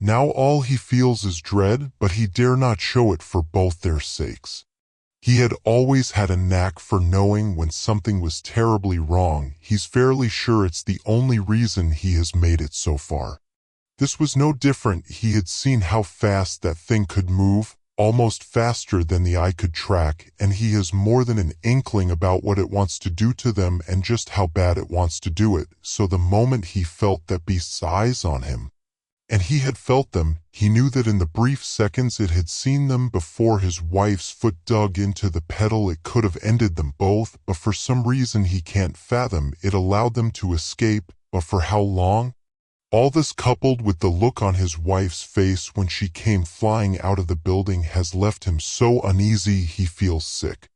Now all he feels is dread, but he dare not show it for both their sakes. He had always had a knack for knowing when something was terribly wrong. He's fairly sure it's the only reason he has made it so far. This was no different. He had seen how fast that thing could move, almost faster than the eye could track, and he has more than an inkling about what it wants to do to them and just how bad it wants to do it. So the moment he felt that beast's eyes on him, and he had felt them, he knew that in the brief seconds it had seen them before his wife's foot dug into the pedal, it could have ended them both, but for some reason he can't fathom, it allowed them to escape, but for how long? All this, coupled with the look on his wife's face when she came flying out of the building, has left him so uneasy he feels sick.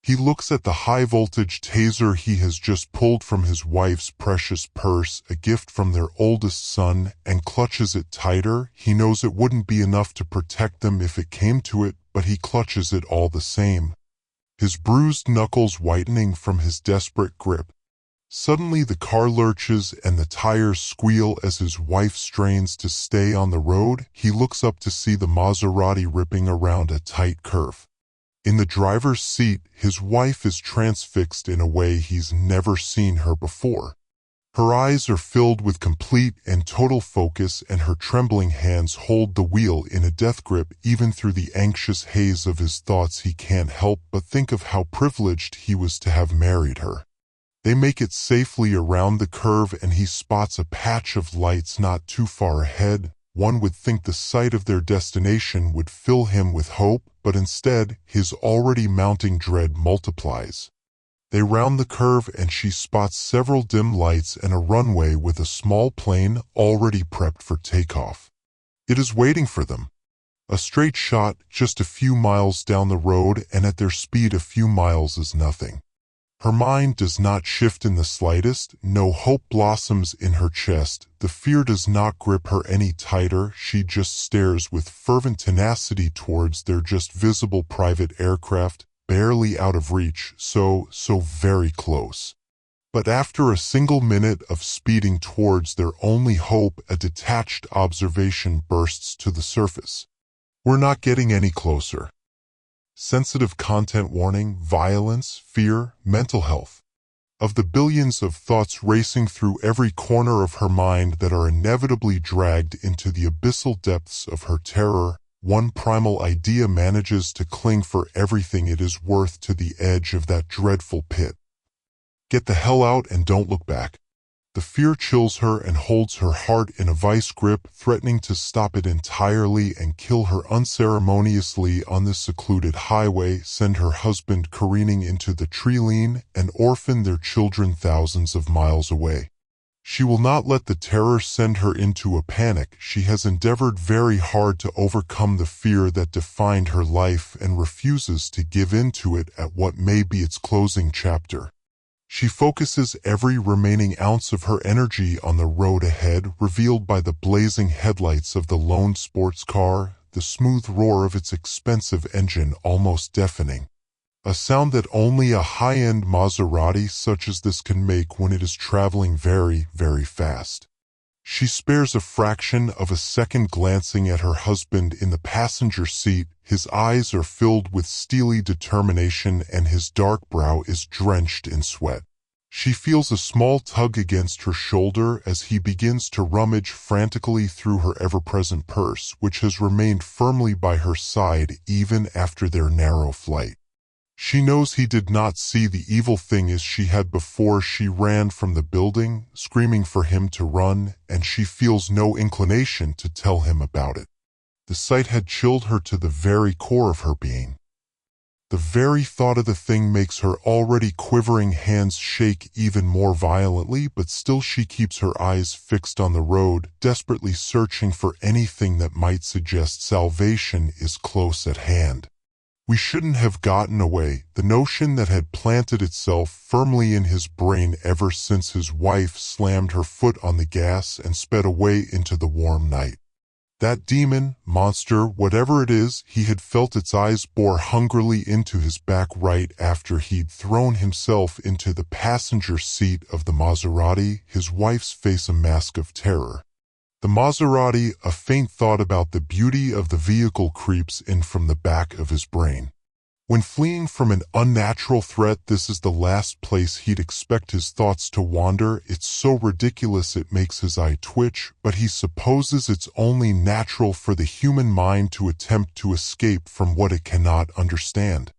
He looks at the high-voltage taser he has just pulled from his wife's precious purse, a gift from their oldest son, and clutches it tighter. He knows it wouldn't be enough to protect them if it came to it, but he clutches it all the same, his bruised knuckles whitening from his desperate grip. Suddenly the car lurches and the tires squeal as his wife strains to stay on the road. He looks up to see the Maserati ripping around a tight curve. In the driver's seat, his wife is transfixed in a way he's never seen her before. Her eyes are filled with complete and total focus, and her trembling hands hold the wheel in a death grip. Even through the anxious haze of his thoughts, he can't help but think of how privileged he was to have married her. They make it safely around the curve, and he spots a patch of lights not too far ahead. One would think the sight of their destination would fill him with hope, but instead, his already mounting dread multiplies. They round the curve and she spots several dim lights and a runway with a small plane already prepped for takeoff. It is waiting for them. A straight shot just a few miles down the road, and at their speed a few miles is nothing. Her mind does not shift in the slightest. No hope blossoms in her chest. The fear does not grip her any tighter. She just stares with fervent tenacity towards their just visible private aircraft, barely out of reach, so very close. But after a single minute of speeding towards their only hope, a detached observation bursts to the surface. We're not getting any closer. Sensitive content warning, violence, fear, mental health. Of the billions of thoughts racing through every corner of her mind that are inevitably dragged into the abyssal depths of her terror, one primal idea manages to cling for everything it is worth to the edge of that dreadful pit. Get the hell out and don't look back. The fear chills her and holds her heart in a vice grip, threatening to stop it entirely and kill her unceremoniously on this secluded highway, send her husband careening into the tree-line, and orphan their children thousands of miles away. She will not let the terror send her into a panic. She has endeavored very hard to overcome the fear that defined her life and refuses to give in to it at what may be its closing chapter. She focuses every remaining ounce of her energy on the road ahead, revealed by the blazing headlights of the lone sports car, the smooth roar of its expensive engine almost deafening. A sound that only a high-end Maserati such as this can make when it is traveling very, very fast. She spares a fraction of a second glancing at her husband in the passenger seat. His eyes are filled with steely determination and his dark brow is drenched in sweat. She feels a small tug against her shoulder as he begins to rummage frantically through her ever-present purse, which has remained firmly by her side even after their narrow flight. She knows he did not see the evil thing as she had before she ran from the building, screaming for him to run, and she feels no inclination to tell him about it. The sight had chilled her to the very core of her being. The very thought of the thing makes her already quivering hands shake even more violently, but still she keeps her eyes fixed on the road, desperately searching for anything that might suggest salvation is close at hand. We shouldn't have gotten away, the notion that had planted itself firmly in his brain ever since his wife slammed her foot on the gas and sped away into the warm night. That demon, monster, whatever it is, he had felt its eyes bore hungrily into his back right after he'd thrown himself into the passenger seat of the Maserati, his wife's face a mask of terror. The Maserati, a faint thought about the beauty of the vehicle creeps in from the back of his brain. When fleeing from an unnatural threat, this is the last place he'd expect his thoughts to wander. It's so ridiculous it makes his eye twitch, but he supposes it's only natural for the human mind to attempt to escape from what it cannot understand.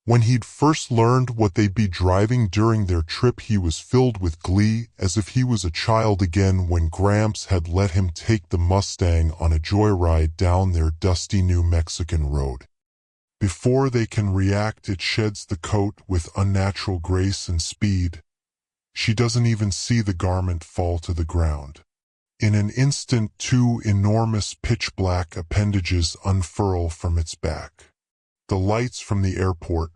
When he'd first learned what they'd be driving during their trip, he was filled with glee, as if he was a child again when Gramps had let him take the Mustang on a joyride down their dusty New Mexican road. Before they can react, it sheds the coat with unnatural grace and speed. She doesn't even see the garment fall to the ground. In an instant, two enormous pitch-black appendages unfurl from its back. The lights from the airport,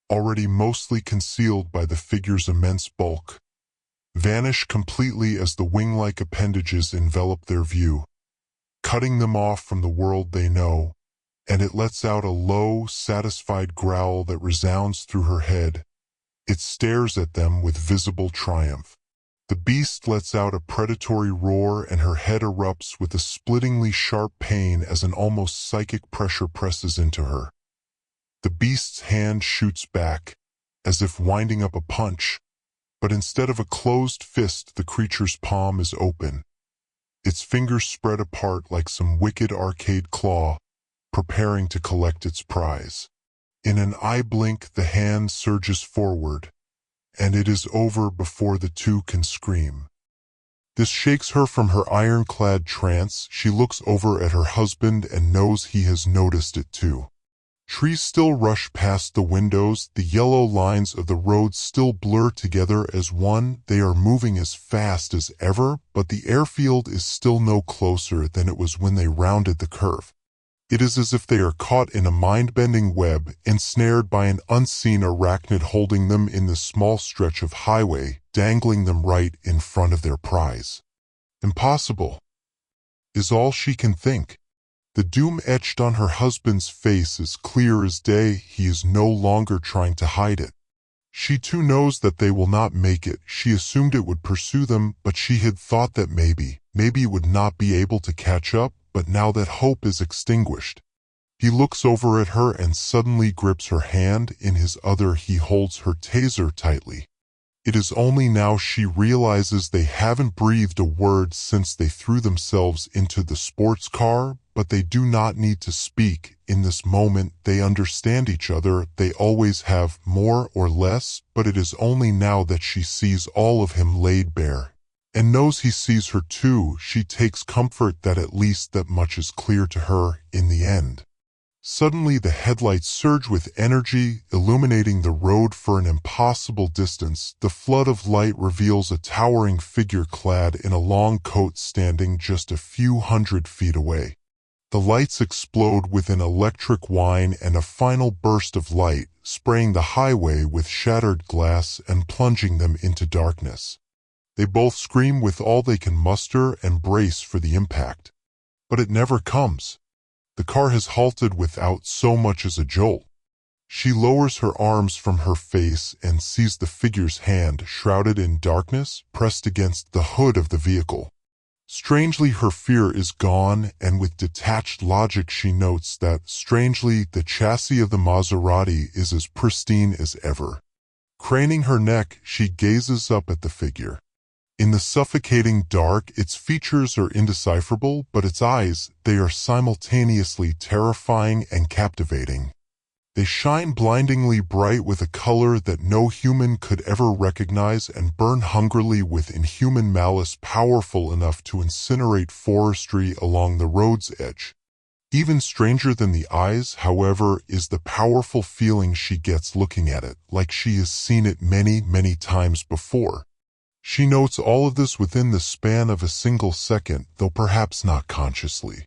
already mostly concealed by the figure's immense bulk, vanish completely as the wing-like appendages envelop their view, cutting them off from the world they know, and it lets out a low, satisfied growl that resounds through her head. It stares at them with visible triumph. The beast lets out a predatory roar, and her head erupts with a splittingly sharp pain as an almost psychic pressure presses into her. The beast's hand shoots back, as if winding up a punch, but instead of a closed fist, the creature's palm is open. Its fingers spread apart like some wicked arcade claw, preparing to collect its prize. In an eye blink, the hand surges forward, and it is over before the two can scream. This shakes her from her ironclad trance. She looks over at her husband and knows he has noticed it too. Trees still rush past the windows, the yellow lines of the road still blur together as one. They are moving as fast as ever, but the airfield is still no closer than it was when they rounded the curve. It is as if they are caught in a mind-bending web, ensnared by an unseen arachnid holding them in the small stretch of highway, dangling them right in front of their prize. Impossible, is all she can think. The doom etched on her husband's face is clear as day. He is no longer trying to hide it. She too knows that they will not make it. She assumed it would pursue them, but she had thought that maybe it would not be able to catch up. But now that hope is extinguished. He looks over at her and suddenly grips her hand. In his other, he holds her taser tightly. It is only now she realizes they haven't breathed a word since they threw themselves into the sports car, but they do not need to speak. In this moment, they understand each other. They always have, more or less, but it is only now that she sees all of him laid bare, and knows he sees her too. She takes comfort that at least that much is clear to her in the end. Suddenly the headlights surge with energy, illuminating the road for an impossible distance. The flood of light reveals a towering figure clad in a long coat standing just a few hundred feet away. The lights explode with an electric whine and a final burst of light, spraying the highway with shattered glass and plunging them into darkness. They both scream with all they can muster and brace for the impact. But it never comes. The car has halted without so much as a jolt. She lowers her arms from her face and sees the figure's hand, shrouded in darkness, pressed against the hood of the vehicle. Strangely, her fear is gone, and with detached logic she notes that, strangely, the chassis of the Maserati is as pristine as ever. Craning her neck, she gazes up at the figure. In the suffocating dark, its features are indecipherable, but its eyes, they are simultaneously terrifying and captivating. They shine blindingly bright with a color that no human could ever recognize and burn hungrily with inhuman malice powerful enough to incinerate forestry along the road's edge. Even stranger than the eyes, however, is the powerful feeling she gets looking at it, like she has seen it many, many times before. She notes all of this within the span of a single second, though perhaps not consciously.